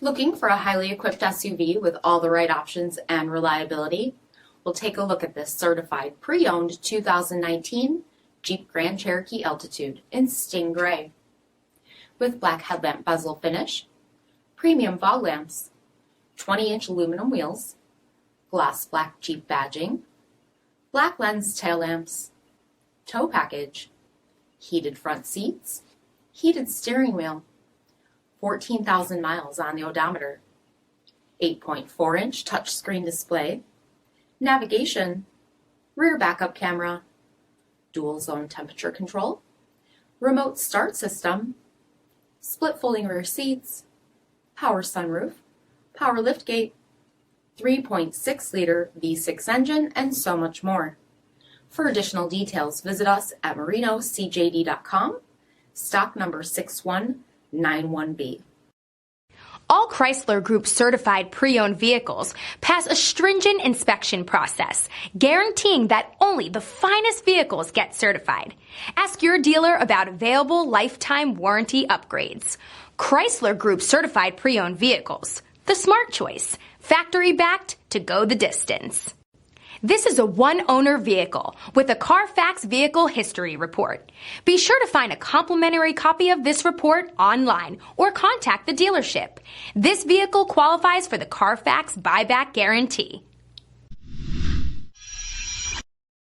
Looking for a highly equipped SUV with all the right options and reliability? We'll take a look at this certified pre-owned 2019 Jeep Grand Cherokee Altitude in Sting Gray. With black headlamp bezel finish, premium fog lamps, 20-inch aluminum wheels, gloss black Jeep badging, black lens tail lamps, tow package, heated front seats, heated steering wheel, 14,000 miles on the odometer, 8.4-inch touchscreen display, navigation, rear backup camera, dual zone temperature control, remote start system, split folding rear seats, power sunroof, power liftgate, 3.6-liter V6 engine, and so much more. For additional details, visit us at marinocjd.com, stock number 6191B. All Chrysler Group certified pre-owned vehicles pass a stringent inspection process, guaranteeing that only the finest vehicles get certified. Ask your dealer about available lifetime warranty upgrades. Chrysler Group certified pre-owned vehicles, the smart choice, factory backed to go the distance. This is a one-owner vehicle with a CARFAX vehicle history report. Be sure to find a complimentary copy of this report online or contact the dealership. This vehicle qualifies for the CARFAX buyback guarantee.